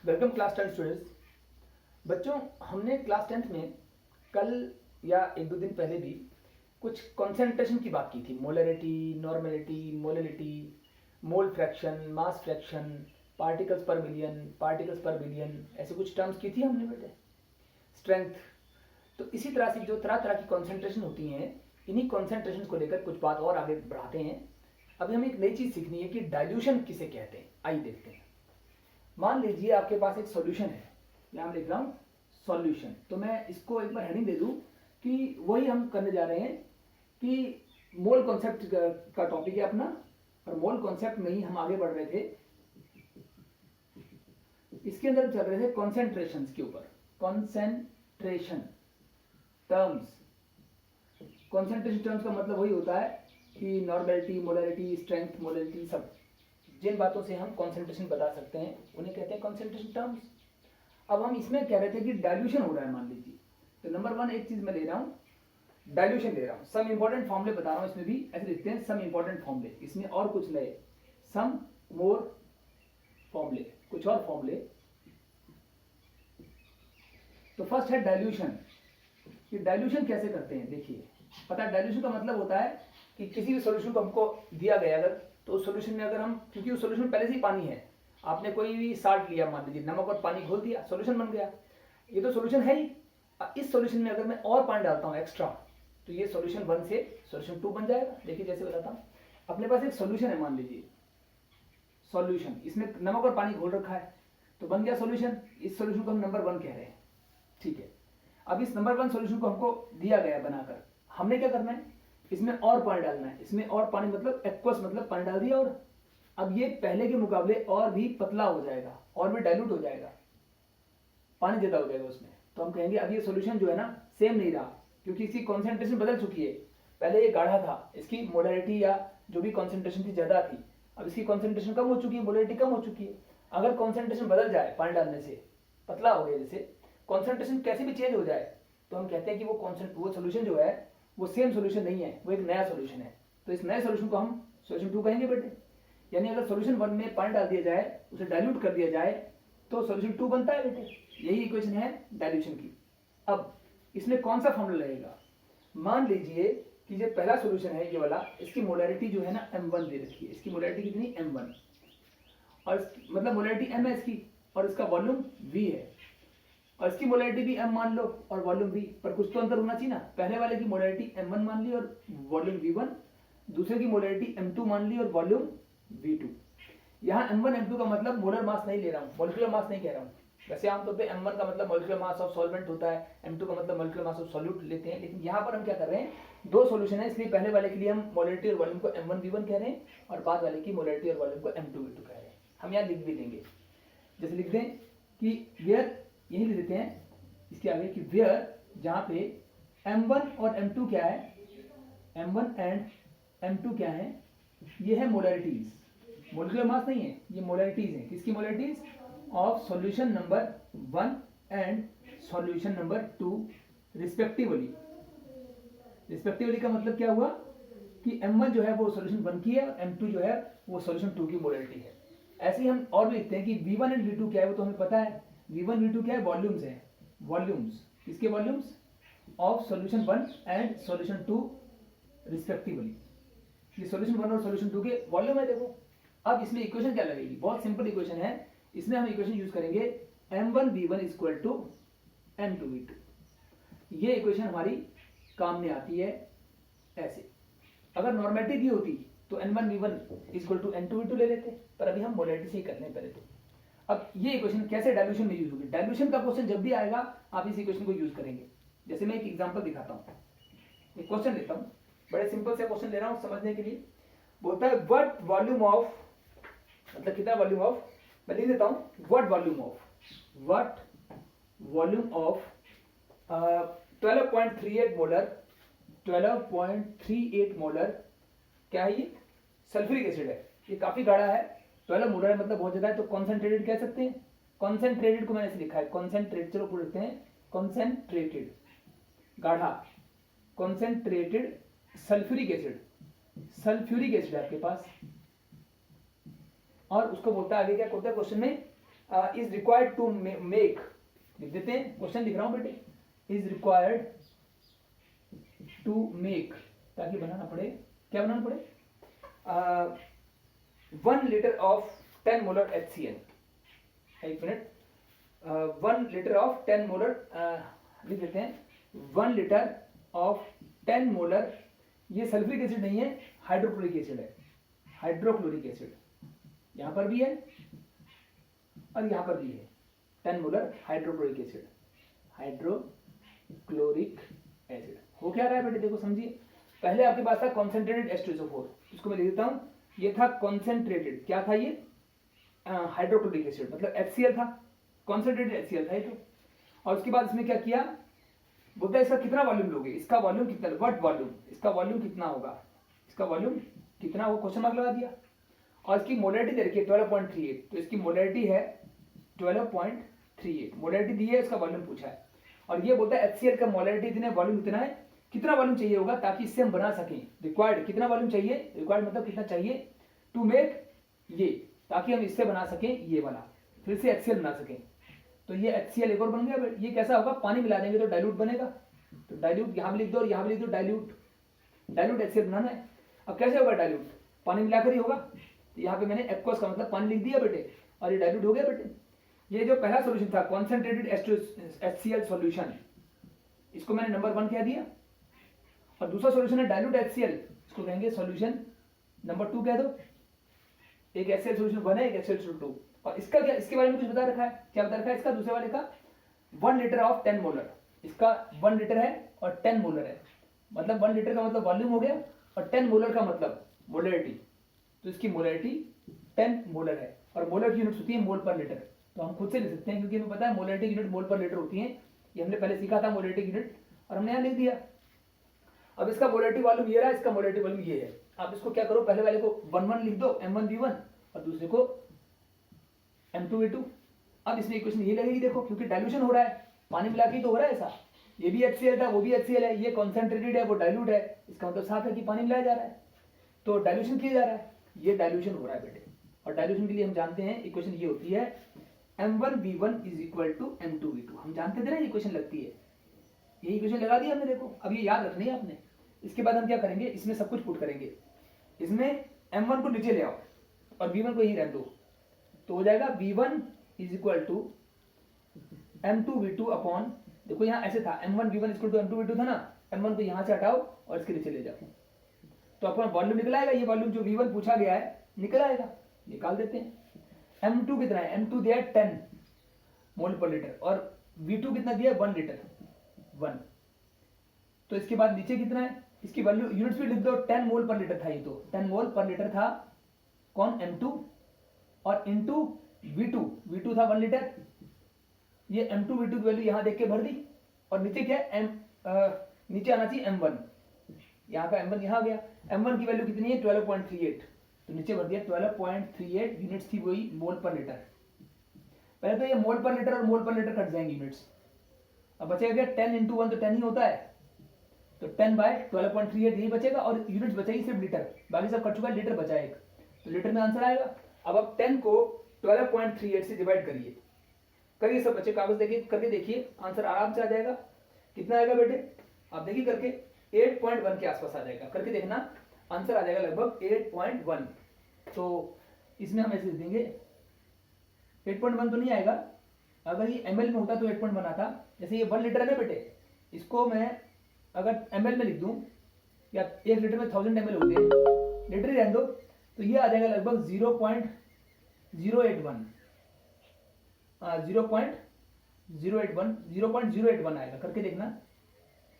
Welcome class 10 students. बच्चों, हमने class 10th में कल या एक दो दिन पहले भी कुछ कॉन्सेंट्रेशन की बात की थी। Molarity, normality, molarity, mole fraction, mass fraction, particles per million, particles per billion, ऐसे कुछ टर्म्स की थी हमने बेटे। स्ट्रेंथ। तो इसी तरह से जो तरह तरह की कॉन्सेंट्रेशन होती हैं, इन्हीं कॉन्सेंट्रेशन को लेकर कुछ बात और आगे बढ़ाते हैं। अभी हमें एक नई चीज़ सीखनी है कि डाइल्यूशन किसे कहते हैं। आइए देखते हैं। मान लीजिए आपके पास एक सॉल्यूशन है, यहाँ मैं लिख रहा हूँ सॉल्यूशन। तो मैं इसको एक बार हेडिंग दे दूँ कि वही हम करने जा रहे हैं कि मोल कॉन्सेप्ट का टॉपिक है अपना, और मोल कॉन्सेप्ट में ही हम आगे बढ़ रहे थे। इसके अंदर चल रहे थे कॉन्सेंट्रेशन के ऊपर। कॉन्सेंट्रेशन टर्म्स, कॉन्सेंट्रेशन टर्म्स का मतलब वही होता है कि नॉर्मेलिटी, मोलरिटी, स्ट्रेंथ, मोलरिटी, सब जिन बातों से हम कॉन्सेंट्रेशन बता सकते हैं उन्हें कहते हैं कॉन्सेंट्रेशन टर्म्स। अब हम इसमें कह रहे थे कि डाइल्यूशन हो रहा है, मान लीजिए। तो नंबर वन एक चीज मैं ले रहा हूँ, डाइल्यूशन ले रहा हूँ। सम इंपॉर्टेंट फॉर्मूले बता रहा हूँ, इसमें भी ऐसे लिखते हैं सम इंपॉर्टेंट फॉर्मूले। इसमें और कुछ नए सम मोर फॉर्मूले, कुछ और फॉर्मूले। तो फर्स्ट है डाइल्यूशन। कि डाइल्यूशन कैसे करते हैं, देखिए। पता है डाइल्यूशन का मतलब होता है कि किसी भी सॉल्यूशन को हमको दिया गया अगर, तो उस सॉल्यूशन में अगर हम, क्योंकि उस सॉल्यूशन पहले से ही पानी है, आपने कोई भी साल्ट लिया, मान लीजिए नमक और पानी घोल दिया, सॉल्यूशन बन गया। ये तो सॉल्यूशन है ही। इस सॉल्यूशन में अगर मैं और पानी डालता हूँ एक्स्ट्रा, तो ये सॉल्यूशन 1 से सॉल्यूशन 2 बन जाएगा। देखिए जैसे बताता हूँ। अपने पास एक सॉल्यूशन है, मान लीजिए सॉल्यूशन, इसमें नमक और पानी घोल रखा है, तो बन गया सॉल्यूशन। इस सॉल्यूशन को हम नंबर 1 कह रहे हैं, ठीक है। अब इस नंबर 1 सॉल्यूशन को हमको दिया गया बनाकर, हमने क्या करना है, इसमें और पानी डालना है। इसमें और पानी मतलब एक्वस, मतलब पानी डाल दिया, और अब ये पहले के मुकाबले और भी पतला हो जाएगा, और भी डाइल्यूट हो जाएगा, पानी ज्यादा हो जाएगा उसमें। तो हम कहेंगे अब ये सॉल्यूशन जो है ना सेम नहीं रहा, क्योंकि इसकी कॉन्सेंट्रेशन बदल चुकी है। पहले ये गाढ़ा था, इसकी मोलरिटी या जो भी कॉन्सेंट्रेशन थी ज्यादा थी, अब इसकी कॉन्सेंट्रेशन कम हो चुकी है, मोलरिटी कम हो चुकी है। अगर कॉन्सेंट्रेशन बदल जाए पानी डालने से, पतला हो गया जैसे, कॉन्सेंट्रेशन कैसे भी चेंज हो जाए, तो हम कहते हैं कि वो सॉल्यूशन जो है वो सेम सॉल्यूशन नहीं है, वो एक नया सॉल्यूशन है। तो इस नए सॉल्यूशन को हम सॉल्यूशन 2 कहेंगे बेटे। यानी अगर सॉल्यूशन 1 में पानी डाल दिया जाए, उसे डाइल्यूट कर दिया जाए, तो सॉल्यूशन 2 बनता है बेटे। यही इक्वेशन है डाइल्यूशन की। अब इसमें कौन सा फॉर्मूला लगेगा, मान लीजिए कि जो पहला सॉल्यूशन है ये वाला, इसकी मोलरिटी जो है ना m1 दे रखी है। इसकी मोलरिटी कितनी, m1, और मतलब मोलरिटी m है इसकी, और इसका वॉल्यूम v है, और इसकी मोलरिटी भी m मान लो और वॉल्यूम v। पर कुछ तो अंतर होना चाहिए ना। पहले वाले की मोलरिटी m1 मान ली और वॉल्यूम v1, दूसरे की मोलरिटी m2 मान ली और वॉल्यूम v2। यहाँ m1 m2 का मतलब मोलर मास नहीं ले रहा हूँ, मॉलिक्यूलर मास नहीं कह रहा हूँ। वैसे आमतौर पे m1 का मतलब मॉलिक्यूलर मास ऑफ सॉल्वेंट होता है, m2 का मतलब मॉलिक्यूलर मास ऑफ सॉल्यूट लेते हैं। लेकिन यहाँ पर हम क्या कर रहे हैं, 2 सॉल्यूशन है, इसलिए पहले वाले के लिए हम मोलरिटी और वॉल्यूम को m1 v1 कह रहे हैं, और बाद वाले की मोलरिटी और वॉल्यूम को m2 v2 कह रहे हैं। हम यहाँ लिख भी देंगे, जैसे लिख दें कि वेयर, यही लिख देते हैं इसके आगे कि वेयर, जहां पे m1 और m2 क्या है, m1 एंड m2 क्या है, ये है मोलरिटीज। मोलिकुलर मास नहीं है, ये मोलरिटीज है। किसकी molarities, of solution number 1 and solution number 2 respectively. Respectively का मतलब क्या हुआ कि m1 जो है वो सॉल्यूशन 1 की है, और m2 जो है वो सॉल्यूशन 2 की मोलरिटी है। ऐसे ही हम और भी लिखते हैं कि v1 एंड v2 क्या है, वो तो हमें पता है। v1 v2 क्या है, वॉल्यूम्स है, वॉल्यूम्स। किसके volumes, of solution 1 and solution 2 respectively. ये सॉल्यूशन 1 और सॉल्यूशन 2 के वॉल्यूम है। देखो अब इसमें इक्वेशन क्या लगेगी, बहुत सिंपल इक्वेशन है। इसमें हम इक्वेशन यूज करेंगे m1 v1 equal to m2 v2। ये इक्वेशन हमारी काम में आती है ऐसे। अगर नॉर्मेलिटी दी होती तो n1 v1 equal to n2 v2 ले लेते, पर अभी हम मोलरिटी से ही करने पहले। तो अब ये इक्वेशन कैसे डाइल्यूशन में यूज होगी, डाइल्यूशन का क्वेश्चन जब भी आएगा आप इस इक्वेशन को यूज करेंगे। जैसे मैं एक एग्जांपल दिखाता हूँ, एक क्वेश्चन लेता हूँ, बड़े सिंपल से क्वेश्चन ले रहा हूँ समझने के लिए। बोलता है व्हाट वॉल्यूम ऑफ, मतलब कितना वॉल्यूम ऑफ, मैं लिख देता हूँ what volume of, what volume of 12.38 molar, 12.38 molar क्या है, ये सल्फ्यूरिक एसिड है। ये काफी गाढ़ा है, 12 मोलर है मतलब बहुत ज्यादा है, तो कॉन्सेंट्रेटेड कह सकते हैं। कॉन्सेंट्रेटेड को मैंने ऐसे लिखा है, कॉन्सेंट्रेट, चलो पूछ लेते हैं, कॉन्सेंट्रेटेड गाढ़ा, concentrated sulphuric acid, sulphuric acid है आपके पास। और उसको बोलता है आगे क्या बोलता है क्वेश्चन में, इज रिक्वायर्ड टू मेक, लिख देते हैं, क्वेश्चन लिख रहा हूं बेटे, इज रिक्वायर्ड टू मेक, ताकि बनाना पड़े, क्या बनाना पड़े, 1 लीटर ऑफ 10 मोलर HCl, एक मिनट, 1 लीटर ऑफ 10 मोलर, लिख देते हैं 1 लीटर ऑफ 10 मोलर, ये सल्फ्यूरिक एसिड नहीं है, हाइड्रोक्लोरिक एसिड है, हाइड्रोक्लोरिक एसिड, यहां पर भी है और यहां पर भी है, 10 molar hydrochloric acid, hydrochloric acid. हो क्या रहा है बेटे, देखो समझिए, पहले आपके पास था कॉन्सेंट्रेटेड H2SO4, इसको मैं लिख देता हूं, ये था कॉन्सेंट्रेटेड, क्या था ये, हाइड्रोक्लोरिक एसिड, मतलब HCl था, कॉन्सेंट्रेटेड HCl था ये तो। और उसके बाद इसमें क्या किया, बोलता है इसका कितना वॉल्यूम लोगे, इसका वॉल्यूम कितना, व्हाट वॉल्यूम, इसका वॉल्यूम कितना होगा, इसका वॉल्यूम कितना होगा, क्वेश्चन मार्क लगा दिया। और इसकी मोलैरिटी दे रखी है 12.38, तो इसकी मोलैरिटी है 12.38, मोलैरिटी दी है, इसका वॉल्यूम पूछा है। और ये बोलता है HCl का मोलैरिटी इतने, वॉल्यूम इतना है, कितना वॉल्यूम चाहिए होगा ताकि इससे हम बना सकें, रिक्वायर्ड कितना वॉल्यूम चाहिए, रिक्वायर्ड मतलब कितना चाहिए टू मेक ये, ताकि हम इससे बना सकें ये वाला, फिर से HCl बना सकें। तो ये HCl एक और बन गया, ये कैसा होगा, पानी मिला देंगे तो डाइल्यूट बनेगा, तो डाइल्यूट यहाँ भी लिख दो और यहाँ भी लिख दो, डाइल्यूट, डाइल्यूट HCl बनाना है। अब कैसे होगा डाइल्यूट, पानी मिलाकर ही होगा, तो यहाँ पे मैंने एक्वस का मतलब पानी लिख दिया बेटे, और ये डाइल्यूट हो गया बेटे। ये जो पहला सॉल्यूशन था कॉन्सेंट्रेटेड HCl सॉल्यूशन, इसको मैंने नंबर 1 कह दिया, और दूसरा सॉल्यूशन है डाइल्यूट HCl, इसको कहेंगे सॉल्यूशन नंबर 2 कह दो। एक HCl सॉल्यूशन 1 है, एक HCl सॉल्यूशन 2, और इसका क्या, इसके बारे में कुछ बता रखा है, क्या बता रखा है इसका, दूसरे वाले का 1 लीटर ऑफ 10 मोलर, इसका 1 लीटर है और 10 मोलर है, मतलब 1 लीटर का मतलब वॉल्यूम हो गया, और 10 मोलर का मतलब मोलैरिटी, तो इसकी मोलैरिटी 10 मोलर है, और मोलर की यूनिट्स होती है मोल पर लीटर, तो हम खुद से लिख सकते हैं क्योंकि हमें पता है मोलैरिटी यूनिट मोल पर लीटर होती है, ये हमने पहले सीखा था मोलैरिटी यूनिट, और हमने यहाँ लिख दिया। अब इसका मोलैरिटी वॉल्यूम ये रहा, इसका मोलैरिटी वॉल्यूम ये है। आप इसको क्या करो, पहले वाले को 1 लिख दो, M1V1, और दूसरे को M2V2। अब इसमें इक्वेशन ये लगेगी, देखो क्योंकि डाइल्यूशन हो रहा है, पानी मिला के तो हो रहा है ऐसा, ये भी HCl था वो भी HCl है, ये कॉन्सेंट्रेटेड है वो डाइल्यूट है, इसका मतलब साफ है कि पानी मिलाया जा रहा है, तो डाइल्यूशन किया जा रहा है, ये डाइल्यूशन हो रहा है बेटे। और डाइल्यूशन के लिए हम जानते हैं इक्वेशन ये होती है M1V1 is equal to M2V2, हम जानते थे ना इक्वेशन लगती है, ये इक्वेशन लगा दी हमने, देखो अब ये याद रखनी है आपने। इसके बाद हम क्या करेंगे, इसमें सब कुछ पुट करेंगे, इसमें M1 को नीचे ले आओ और V1 को यहीं रहने दो, तो हो जाएगा V1 is equal to M2V2 upon, देखो यहाँ ऐसे था M1V1 इक्वल टू M2V2 था ना, M1 को यहाँ से हटाओ और इसके नीचे ले जाओ, तो अपना वॉल्यूम निकल आएगा, ये वॉल्यूम जो V1 पूछा गया है निकल आएगा, निकाल देते हैं। M2 कितना है, M2 दिया है 10 मोल पर लीटर, और V2 कितना दिया है 1 लीटर 1, तो इसके बाद नीचे कितना है, इसकी वैल्यू यूनिट्स भी लिख दो, 10 मोल पर लीटर था, ये तो 10 मोल पर लीटर था, कौन M2, और इनटू V2 था 1 लीटर, ये M2V2 की वैल्यू यहां देख के भर दी, और नीचे क्या है नीचे आना चाहिए M1, यहाँ का M1 यहाँ आ गया, M1 की वैल्यू कितनी है 12.38, तो नीचे भर दिया 12.38 यूनिट्स थी, वही मोल पर लीटर। पहले तो ये मोल पर लीटर और मोल पर लीटर कट जाएंगे यूनिट्स, अब बचेगा क्या 10 × 1 तो 10 ही होता है, तो 10/12.38 यही बचेगा, और यूनिट्स बचेगी सिर्फ लीटर, बाकी सब कट चुका है, लीटर बचा एक, तो लीटर में आंसर आएगा। अब आप 10 को 12.38 से डिवाइड करिए सब बच्चे, कागज देखिए करके देखिए, आंसर आराम से आ जाएगा। कितना आएगा बेटे, आप देखिए करके 8.1 के आसपास आ जाएगा, करके देखना आंसर आ जाएगा लगभग 8.1। तो इसमें हम ऐसे देंगे 8.1 तो नहीं आएगा, अगर ये ml में होता तो 8.1 आता, जैसे ये 1 लीटर है ना बेटे, इसको मैं अगर ml में लिख दूं, या 1 लीटर में 1000 ml होते हैं, लीटर ही रहने दो, तो ये आ जाएगा लगभग 0.081 आएगा, करके देखना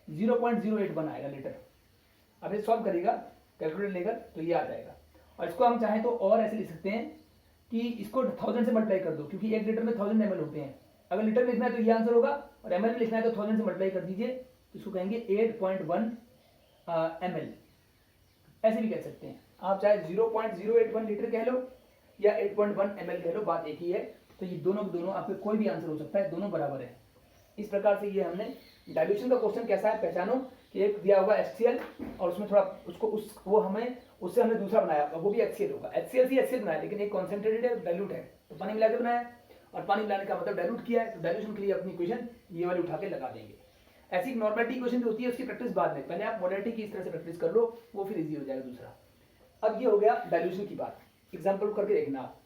0.081 आएगा लीटर। अब ये सॉल्व करेगा कैलकुलेटर लेकर, तो ये आ जाएगा। और इसको हम चाहें तो और ऐसे लिख सकते हैं कि इसको 1000 से मल्टीप्लाई कर दो, क्योंकि 1 लीटर में 1000 ml होते हैं, अगर लीटर में लिखना है तो ये आंसर होगा, और ml में लिखना है तो 1000 से मल्टीप्लाई कर दीजिए, तो इसको कहेंगे 8.1 ml, ऐसे भी कह सकते हैं आप, चाहे 0.081 लीटर कह लो या 8.1 ml कह लो, बात एक ही है। तो ये दोनों आपके कोई भी आंसर हो सकता है, दोनों बराबर है। इस प्रकार से ये हमने डाइल्यूशन का क्वेश्चन कैसा है पहचानो, कि एक दिया होगा HCl और उसमें थोड़ा उसको उससे हमने दूसरा बनाया, वो भी HCl होगा, HCl से HCl बनाया, लेकिन एक कॉन्सेंट्रेटेड है डाइल्यूट है, तो पानी मिला के बनाया, और पानी मिलाने का मतलब डाइल्यूट किया है, तो डाइल्यूशन के लिए अपनी इक्वेशन ये वाली उठा के लगा देंगे। ऐसी एक नॉर्मेलिटी इक्वेशन भी होती है, उसकी प्रैक्टिस बाद में, पहले आप मोलैरिटी की इस तरह से प्रैक्टिस कर लो, वो फिर इजी हो जाएगा दूसरा। अब ये हो गया डाइल्यूशन की बात, एग्जाम्पल करके देखना आप,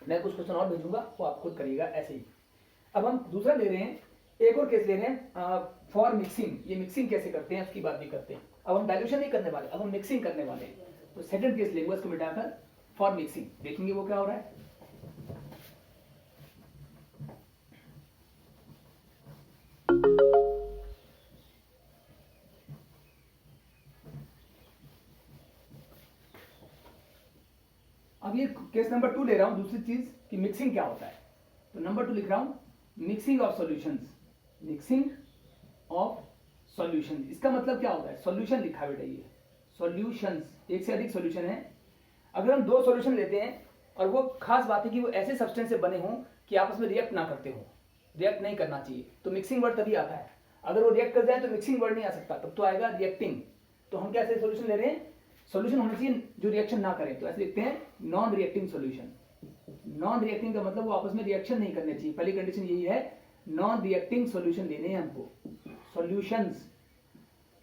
मैं कुछ क्वेश्चन और भेजूंगा वो आप खुद करिएगा ऐसे ही। अब हम दूसरा ले रहे हैं, एक और केस ले रहे हैं फॉर मिक्सिंग, ये मिक्सिंग कैसे करते हैं उसकी बात भी करते हैं। अब हम डाइल्यूशन नहीं करने वाले, अब हम मिक्सिंग करने वाले हैं, तो सेकंड केस लेंगे उसको मिटाकर फॉर मिक्सिंग, देखेंगे वो क्या हो रहा है। अब ये केस नंबर 2 ले रहा हूं, दूसरी चीज कि मिक्सिंग क्या होता है, तो नंबर 2 लिख रहा हूं mixing of solutions, mixing of solution, इसका मतलब क्या होता है, सॉल्यूशन लिखा बेटा, ये सॉल्यूशंस, एक से अधिक सॉल्यूशन है। अगर हम 2 सॉल्यूशन लेते हैं और वो खास बात है कि वो ऐसे सब्सटेंस से बने हों कि आपस में रिएक्ट ना करते हो, रिएक्ट नहीं करना चाहिए, तो मिक्सिंग वर्ड तभी आता है। अगर वो रिएक्ट कर जाए तो मिक्सिंग वर्ड नहीं आ सकता, तब तो आएगा रिएक्टिंग। तो हम कैसे सॉल्यूशन ले रहे हैं, सॉल्यूशन होना चाहिए जो रिएक्शन ना करे, तो ऐसे लिखते हैं non reacting solution. Non reacting का मतलब वो आपस में रिएक्शन नहीं करने चाहिए, पहली कंडीशन यही है, नॉन रिएक्टिंग सॉल्यूशन लेने हैं हमको, सॉल्यूशंस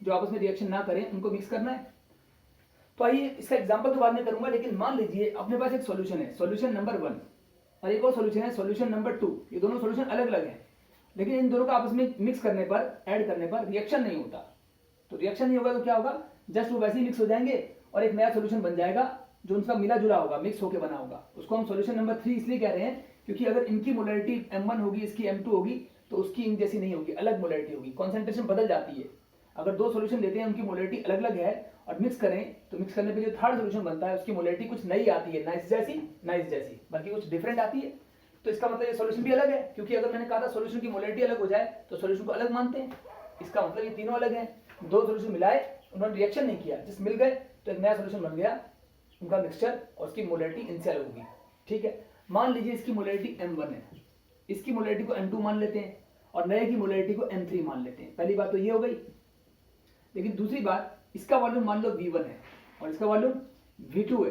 जो आपस में रिएक्शन ना करें उनको मिक्स करना है। तो आइए इसका एग्जांपल तो बाद में करूंगा, लेकिन मान लीजिए अपने पास एक सॉल्यूशन है, सॉल्यूशन नंबर 1, और एक और सॉल्यूशन है सॉल्यूशन नंबर 2, ये दोनों सॉल्यूशन अलग अलग हैं, लेकिन इन दोनों का आपस में मिक्स करने पर, ऐड करने पर रिएक्शन नहीं होता। तो रिएक्शन नहीं होगा तो क्या होगा, जस्ट वो वैसे ही मिक्स हो जाएंगे और एक नया सॉल्यूशन बन जाएगा जो उनका मिला जुला होगा, मिक्स होकर बना होगा। उसको हम सॉल्यूशन नंबर 3 इसलिए कह रहे हैं क्योंकि अगर इनकी मोलैरिटी M1 होगी, इसकी M2 होगी, तो उसकी इन जैसी नहीं होगी, अलग मोलैरिटी होगी, कॉन्सेंट्रेशन बदल जाती है। अगर 2 सॉल्यूशन लेते हैं उनकी मोलैरिटी अलग अलग है और मिक्स करें, तो मिक्स करने पे जो थर्ड सॉल्यूशन बनता है उसकी मोलैरिटी कुछ नई आती है, ना इस जैसी बल्कि कुछ डिफरेंट आती है। तो इसका मतलब ये सॉल्यूशन भी अलग है, क्योंकि अगर मैंने कहा था सॉल्यूशन की मोलैरिटी अलग हो जाए तो सॉल्यूशन को अलग मानते हैं, इसका मतलब ये तीनों अलग हैं। 2 सॉल्यूशन मिलाए, उन्होंने रिएक्शन नहीं किया, जिस मिल गए तो एक नया सॉल्यूशन बन गया उनका मिक्सचर, और उसकी मोलैरिटी इनसे अलग होगी। ठीक है, मान लीजिए इसकी मोलैरिटी M1 है, इसकी मोलैरिटी को M2 मान लेते हैं और नए की मोलैरिटी को M3 मान लेते हैं। पहली बात तो ये हो गई, लेकिन दूसरी बात, इसका वॉल्यूम मान लो V1 है और इसका वॉल्यूम V2 है,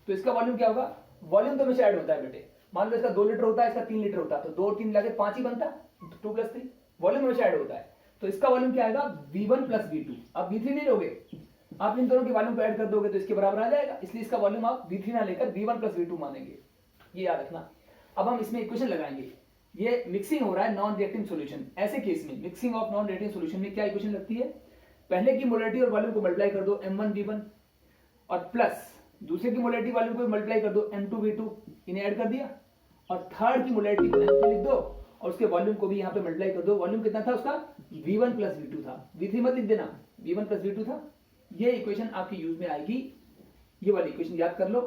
तो इसका वॉल्यूम क्या होगा, वॉल्यूम तो हमेशा ऐड होता है बेटे, मान लो इसका 2 लीटर होता है, इसका 3 लीटर होता है, तो 2 और 3 मिला के 5 ही बनता, 2 + 3, वॉल्यूम हमेशा ऐड होता है। तो इसका वॉल्यूम क्या आएगा, V1 + V2। अब V3 नहीं लोगे, आप इन दोनों के वॉल्यूम को ऐड कर दोगे तो इसके बराबर आ जाएगा, इसलिए इसका वॉल्यूम आप V3 ना लेकर V1 + V2 मानेंगे, ये याद रखना। अब हम इसमें इक्वेशन लगाएंगे, ये मिक्सिंग हो रहा है नॉन रिएक्टिंग सॉल्यूशन, ऐसे केस में mixing of non reacting solution में क्या इक्वेशन लगती है, पहले की मोलैरिटी और वॉल्यूम को मल्टीप्लाई कर दो M1 V1 और प्लस दूसरे की मोलैरिटी वॉल्यूम को मल्टीप्लाई कर दो M2 V2, इन्हें ऐड कर दिया, और थर्ड की मोलैरिटी को M3 लिख दो और उसके वॉल्यूम को भी यहाँ पे मल्टीप्लाई कर दो। वॉल्यूम कितना था उसका, V1 + V2 था, V3 मत लिख देना, V1 + V2 था। ये इक्वेशन आपकी यूज में आएगी, ये वाली इक्वेशन याद कर लो,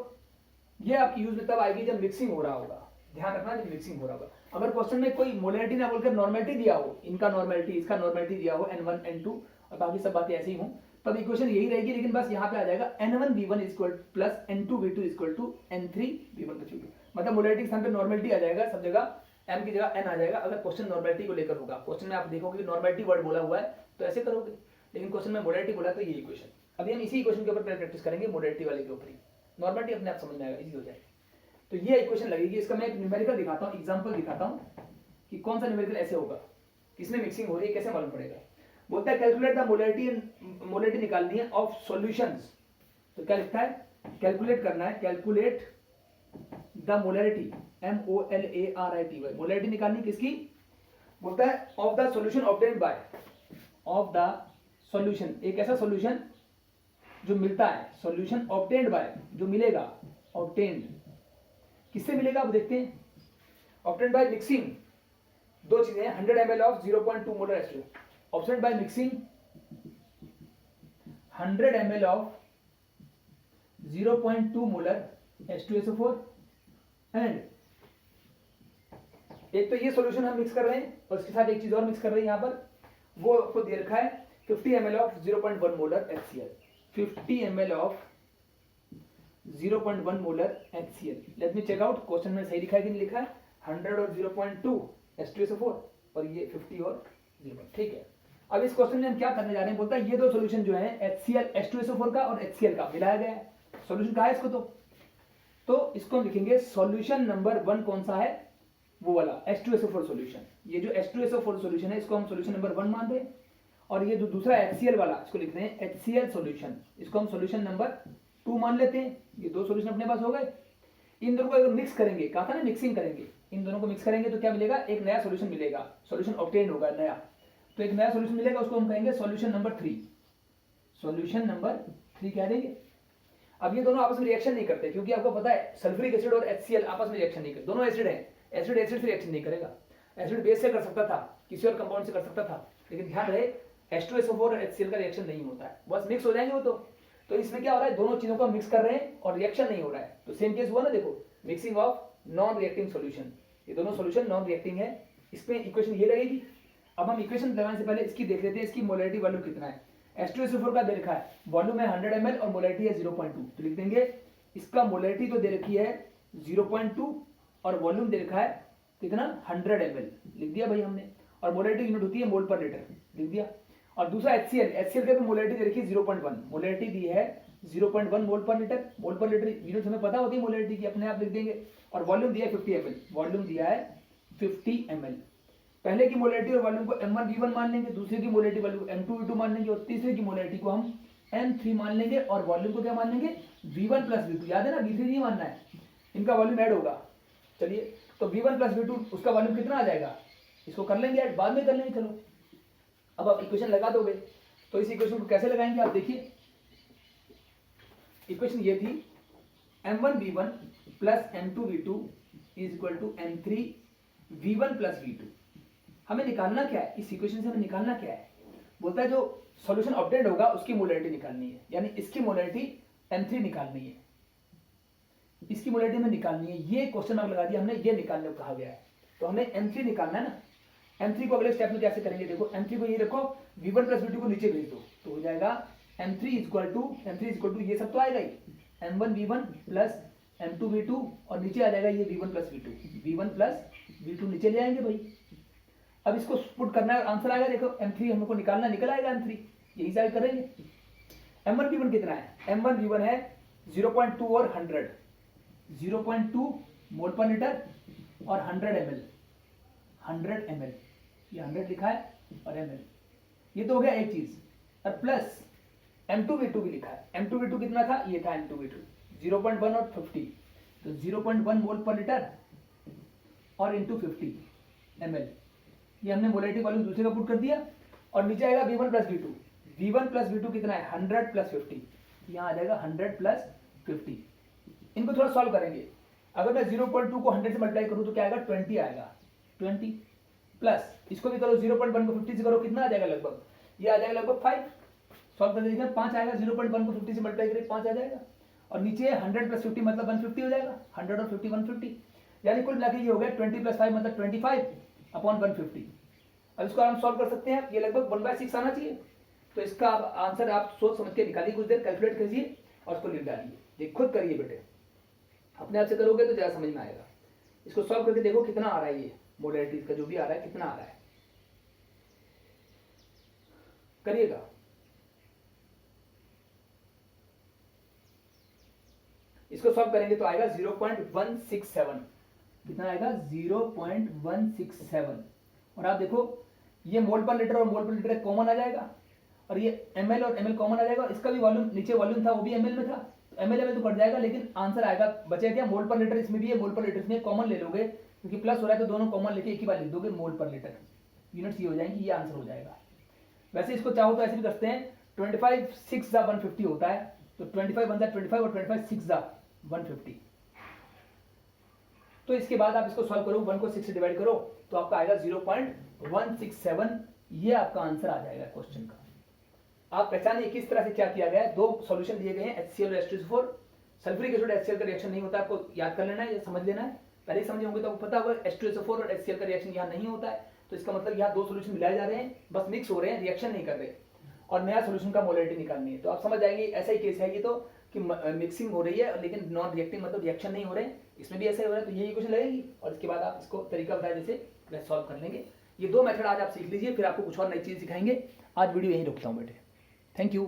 ये आपकी यूज में तब आएगी जब मिक्सिंग हो रहा होगा, ध्यान रखना जब मिक्सिंग हो रहा होगा। अगर क्वेश्चन में कोई मोलैरिटी ना बोलकर नॉर्मेलिटी दिया हो, इनका नॉर्मेलिटी इसका नॉर्मेलिटी दिया हो N1 N2 और बाकी सब बातें ऐसी ही हों, तब इक्वेशन यही रहेगी, लेकिन बस यहाँ पे आ जाएगा N1 V1 + N2 V2 = N3 V1 + V2, मतलब मोलैरिटी के स्थान पे नॉर्मेलिटी आ जाएगा, सब जगह M की जगह N आ जाएगा। अगर क्वेश्चन नॉर्मेलिटी को लेकर होगा, क्वेश्चन में आप देखोगे कि नॉर्मेलिटी वर्ड बोला हुआ है तो ऐसे करोगे, लेकिन क्वेश्चन में मोलैरिटी बोला तो ये इक्वेशन। अभी हम इसी इक्वेशन के ऊपर प्रैक्टिस करेंगे, मोलैरिटी वाले के ऊपर ही, नॉर्मेलिटी अपने आप समझ में आएगा, इजी हो जाएगा। तो ये इक्वेशन लगेगी, इसका मैं एक न्यूमेरिकल दिखाता हूँ, एग्जांपल दिखाता हूँ कि कौन सा न्यूमेरिकल ऐसे होगा, किसमें मिक्सिंग हो रही है, कैसे मालूम पड़ेगा। बोलता है कैलकुलेट द मोलैरिटी निकालनी है ऑफ सॉल्यूशंस, तो क्या लिखता है, कैलकुलेट करना है, calculate the molarity MOLARITY, molarity निकालनी किसकी, बोलता है of the solution obtained by, of the solution, एक ऐसा सॉल्यूशन जो मिलता है, सॉल्यूशन ऑब्टेन्ड बाय, जो मिलेगा, ऑब्टेन्ड किससे मिलेगा वो देखते हैं, ऑब्टेन्ड बाय मिक्सिंग, 2 चीजें हैं, 100 ml of 0.2 molar H2, obtained by mixing 100 ml of 0.2 molar H2SO4, and एक तो ये सॉल्यूशन हम मिक्स कर रहे हैं और इसके साथ एक चीज और मिक्स कर रहे हैं, यहां पर वो आपको दे रखा है 50 ml of 0.1 molar HCl, 50 ml of 0.1 molar HCl। Let me check out, question में सही लिखा है कि नहीं लिखा है, 100 और 0.2 H2SO4 और ये 50 और 0, ठीक है। अब इस क्वेश्चन में हम क्या करने जा रहे हैं, बोलता है ये 2 सॉल्यूशन जो है HCl H2SO4 का और HCl का मिलाया गया है, सॉल्यूशन कहा है इसको, तो इसको हम लिखेंगे सॉल्यूशन नंबर 1 कौन सा है, वो वाला H2SO4 सॉल्यूशन। ये जो H2SO4 सॉल्यूशन है इसको हम सॉल्यूशन नंबर 1 मान रहे हैं, और ये जो दूसरा HCl वाला इसको लिखते हैं HCl सॉल्यूशन, इसको हम सॉल्यूशन नंबर 2 मान लेते हैं। ये दो सॉल्यूशन अपने पास हो गए। इन दोनों को अगर मिक्स करेंगे, कहा था ना मिक्सिंग करेंगे, इन दोनों को मिक्स करेंगे तो क्या मिलेगा, एक नया सॉल्यूशन मिलेगा, सॉल्यूशन ऑब्टेन होगा नया। तो एक नया सॉल्यूशन मिलेगा, उसको हम कहेंगे सॉल्यूशन नंबर 3। सॉल्यूशन नंबर 3 कह देंगे। अब ये दोनों आपस में रिएक्शन नहीं करते, क्योंकि आपको पता है सल्फ्यूरिक एसिड और HCl आपस में रिएक्शन नहीं करते, दोनों एसिड हैं, एसिड एसिड से रिएक्शन नहीं करेगा। एसिड बेस से कर सकता था, किसी और कंपाउंड से कर सकता था, लेकिन ध्यान रहे H2SO4 और HCl का रिएक्शन नहीं होता है, बस मिक्स हो जाएंगे वो। तो इसमें क्या हो रहा है, दोनों चीजों को मिक्स कर रहे हैं और रिएक्शन नहीं हो रहा है। तो सेम केस हुआ ना, देखो mixing of non reacting solution, ये दोनों सॉल्यूशन नॉन रिएक्टिंग है। इसमें इक्वेशन ये लगेगी। अब हम इक्वेशन लगाने से पहले इसकी देख लेते हैं, इसकी मोलैरिटी वैल्यू कितना है। H2SO4 का दे रखा है, वॉल्यूम है 100 ml और मोलैरिटी है 0.2, तो लिख देंगे इसका मोलैरिटी तो दे रखी है 0.2 और वॉल्यूम दे रखा है कितना 100 ml, लिख दिया भाई हमने। और मोलैरिटी यूनिट होती है मोल पर लीटर, लिख दिया। और दूसरा HCl का भी मोलैरिटी दे रखी है 0.1, मोलैरिटी दी है 0.1 मोल पर लीटर। मोल पर लीटर यूनिट हमें पता होती है मोलैरिटी की, अपने आप लिख देंगे। और वॉल्यूम दिया है 50 ml, वॉल्यूम दिया है 50 ml। पहले की मोलैरिटी और वॉल्यूम को M1V1 मान लेंगे, दूसरे की मोलैरिटी वॉल्यूम को M2V2 मान लेंगे, और तीसरे की मोलैरिटी को हम M3 मान लेंगे, और वॉल्यूम को क्या मान लेंगे V1 प्लस V2। याद है ना, V3 नहीं मानना है, इनका वॉल्यूम ऐड होगा। चलिए, तो V1 प्लस V2 उसका वॉल्यूम कितना आ जाएगा, इसको कर लेंगे ऐड, बाद में कर लेंगे। चलो अब आप इक्वेशन लगा दोगे, तो इस इक्वेशन को कैसे लगाएंगे आप देखिए। इक्वेशन ये थी M1V1 plus M2V2 is equal to M3V1 plus V2। हमें निकालना क्या है, इस इक्वेशन से हमें निकालना क्या है, बोलता है जो सॉल्यूशन ऑब्टेन्ड होगा उसकी मोलैरिटी निकालनी है, यानी इसकी मोलैरिटी M3 निकालनी है, इसकी मोलैरिटी हमें निकालनी है। ये क्वेश्चन मार्क लगा दिया हमने, ये निकालने को कहा गया है, तो हमें M3 निकालना है ना। M3 को अगले स्टेप में कैसे करेंगे, देखो M3 को ये रखो, V1 प्लस V2 को नीचे भेज दो, तो हो जाएगा M3 इक्वल टू ये सब तो आएगा ही, M1V1 प्लस M2V2, और नीचे आ जाएगा ये V1 प्लस V2 नीचे ले आएंगे भाई। अब इसको पुट करना है, आंसर आएगा, देखो M3 हमको निकालना, निकल आएगा M3, यही साइड करेंगे। M1V1 कितना है, M1V1 है 0.2 और 100, 0.2 मोल पर लीटर और 100 ml, ये 100 लिखा है और ml, ये तो हो गया एक चीज। और प्लस M2V2 भी लिखा है, M2V2 कितना था, ये था M2V2 0.1 और 50, तो 0.1 मोल पर लीटर और इंटू 50 ml, ये हमने मोलैरिटी वॉल्यूम दूसरे का पुट कर दिया। और नीचे आएगा V1 प्लस V2 कितना है 100 प्लस 50, यहाँ आ जाएगा 100 प्लस 50। इनको थोड़ा सॉल्व करेंगे, अगर मैं 0.2 को 100 से मल्टीप्लाई करूँ तो क्या आएगा 20 आएगा, 20 प्लस इसको भी करो 0.1 को 50 से करो, कितना आ जाएगा लगभग, ये आ जाएगा लगभग 5, सॉल्व करके देखना 5 आएगा, 0.1 को 50 से मल्टीप्लाई करें 5 आ जाएगा। और नीचे 100 प्लस 50 मतलब 150 हो जाएगा, 100 और 50 150, यानी कुल मिला के ये हो गया 20 प्लस 5 मतलब 25 अपॉन 150। अब इसको हम सॉल्व कर सकते हैं, ये लगभग 1/6 आना चाहिए। तो इसका आंसर आप सोच समझ के निकालिए, कुछ देर कैलकुलेट कीजिए और उसको लिख डालिए, ये खुद करिए बेटे, अपने आप से करोगे तो ज़्यादा समझ में आएगा। इसको सॉल्व करके देखो कितना आ रहा है, ये मोलैरिटी का जो भी आ रहा है कितना आ रहा है, करिएगा। इसको सॉल्व करेंगे तो आएगा 0.167, कितना आएगा 0.167। और आप देखो ये मोल पर लीटर और मोल पर लीटर कॉमन आ जाएगा, और ये ml और ml कॉमन आ जाएगा। इसका भी वॉल्यूम, नीचे वॉल्यूम था वो भी ml में था, तो ml तो कट जाएगा, लेकिन आंसर आएगा बचे क्या मोल पर लीटर, इसमें भी है मोल पर लीटर, इसमें कॉमन ले लोगे क्योंकि प्लस हो रहा है तो दोनों कॉमन लेके एक ही बार लिख दोगे, मोल पर लीटर यूनिट्स ये हो जाएंगी, ये आंसर हो जाएगा। वैसे इसको चाहो तो ऐसे भी करते हैं, 25 6 150 होता है, तो 25 बनता है 25 और 25 6 150। तो इसके बाद आप इसको सॉल्व करो, 1 को 6 से डिवाइड करो तो आपका आएगा 0.167, ये आपका आंसर आ जाएगा क्वेश्चन का। आप पहचानिए किस तरह से क्या किया गया है। दो सॉल्यूशन दिए गए हैं HCl और H2SO4, सल्फ्यूरिक एसिड HCl का रिएक्शन नहीं होता, आपको याद कर लेना है, ये समझ लेना है। पहले ही समझे होंगे तो आपको पता होगा H2SO4 और HCl का रिएक्शन यहाँ नहीं होता है, तो इसका मतलब यहाँ दो सॉल्यूशन मिलाए जा रहे हैं, बस मिक्स हो रहे हैं, रिएक्शन नहीं कर रहे, और नया सॉल्यूशन का मोलैरिटी निकालनी है। तो आप समझ जाएंगे ऐसा ही केस है ये तो, कि मिक्सिंग हो रही है लेकिन नॉन रिएक्टिंग मतलब रिएक्शन नहीं हो रहे हैं, इसमें भी ऐसा ही हो रहा है। तो यही इक्वेशन लगेगी और इसके बाद आप इसको तरीका बताया जैसे सॉल्व कर लेंगे। ये दो मेथड आज आप सीख लीजिए, फिर आपको कुछ और नई चीज सिखाएंगे। आज वीडियो यहीं रोकता हूँ बेटे, थैंक यू।